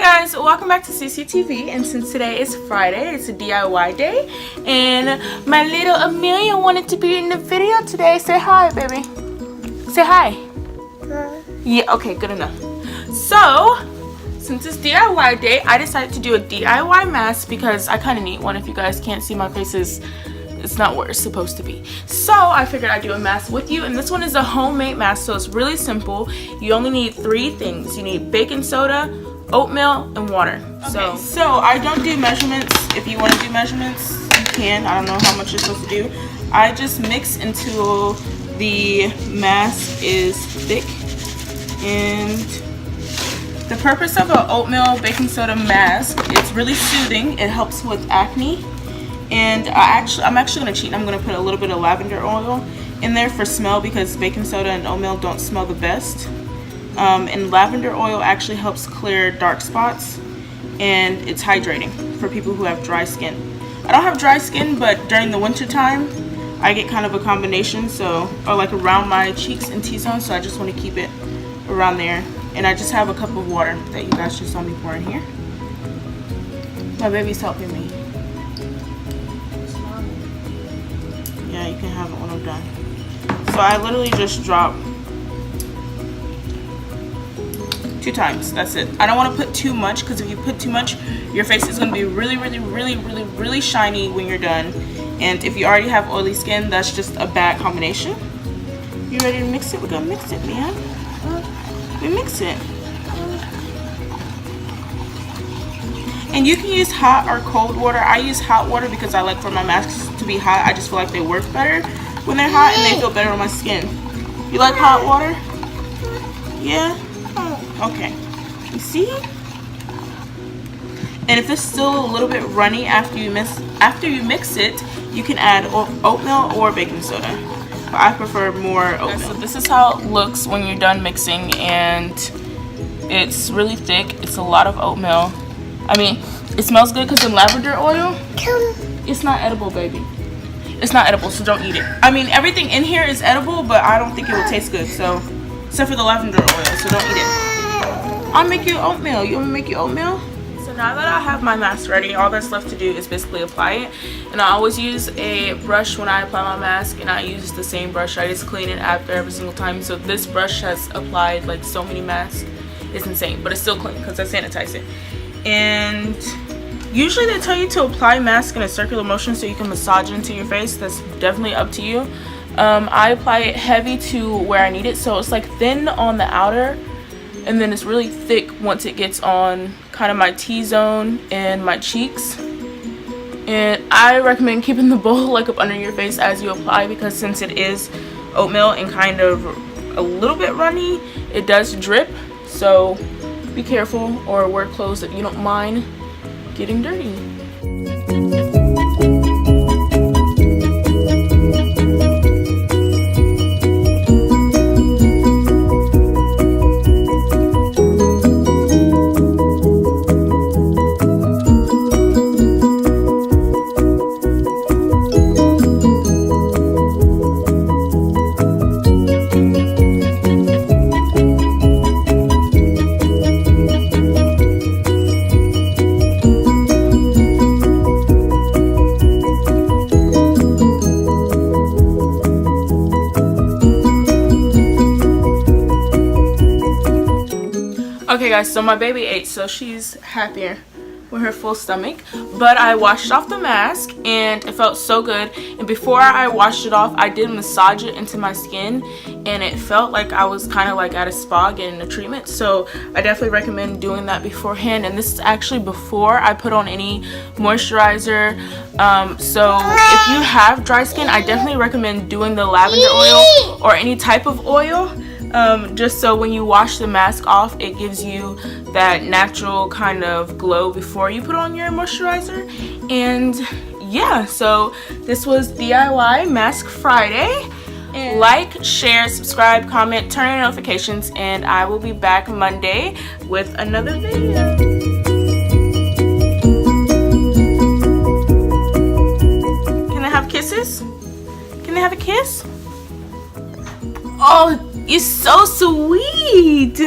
Hi guys, welcome back to CCTV, and since today is Friday, it's a DIY day, and my little Amelia wanted to be in the video today. Say hi, baby. Say hi. Hi. Yeah, okay, good enough. So, since it's DIY day, I decided to do a DIY mask because I kind of need one. If you guys can't see my faces, it's not where it's supposed to be. So I figured I'd do a mask with you, and this one is a homemade mask, so it's really simple. You only need 3 things. You need baking soda, oatmeal, and water. Okay, so I don't do measurements. If you want to do measurements, you can. I don't know how much you're supposed to do. I just mix until the mask is thick. And the purpose of an oatmeal baking soda mask, it's really soothing. It helps with acne. And I'm actually going to cheat. I'm going to put a little bit of lavender oil in there for smell because baking soda and oatmeal don't smell the best. And lavender oil actually helps clear dark spots, and it's hydrating for people who have dry skin. I don't have dry skin, but during the winter time I get kind of a combination, or like around my cheeks and T-zone, so I just want to keep it around there. And I just have a cup of water that you guys just saw me pour in here. My baby's helping me. Yeah, you can have it when I'm done. So I literally just drop 2 times. That's it. I don't want to put too much because if you put too much, your face is going to be really shiny when you're done. And if you already have oily skin, that's just a bad combination. You ready to mix it? We're going to mix it, man. We mix it. And you can use hot or cold water. I use hot water because I like for my masks to be hot. I just feel like they work better when they're hot and they feel better on my skin. You like hot water? Yeah? Okay. You see? And if it's still a little bit runny after you mix it, you can add oatmeal or baking soda. But I prefer more oatmeal. So this is how it looks when you're done mixing, and it's really thick. It's a lot of oatmeal. I mean, it smells good because of lavender oil. It's not edible, baby. It's not edible, so don't eat it. I mean, everything in here is edible, but I don't think it will taste good. So, except for the lavender oil, so don't eat it. I'll make you oatmeal. You want me to make you oatmeal? So now that I have my mask ready, all that's left to do is basically apply it. And I always use a brush when I apply my mask, and I use the same brush. I just clean it after every single time. So this brush has applied like so many masks. It's insane, but it's still clean because I sanitize it. And usually they tell you to apply mask in a circular motion so you can massage it into your face. That's definitely up to you. I apply it heavy to where I need it, so it's like thin on the outer, and then it's really thick once it gets on kind of my T-zone and my cheeks. And I recommend keeping the bowl like up under your face as you apply, because since it is oatmeal and kind of a little bit runny, it does drip. So be careful, or wear clothes that you don't mind getting dirty. Okay guys, so my baby ate, so she's happier with her full stomach. But I washed off the mask and it felt so good. And before I washed it off, I did massage it into my skin, and it felt like I was kind of like at a spa getting a treatment. So I definitely recommend doing that beforehand. And this is actually before I put on any moisturizer. So if you have dry skin, I definitely recommend doing the lavender oil or any type of oil. Just so when you wash the mask off, it gives you that natural kind of glow before you put on your moisturizer. And yeah, so this was DIY Mask Friday. And like, share, subscribe, comment, turn on notifications, and I will be back Monday with another video. Can I have kisses? Can I have a kiss? Oh, you're so sweet.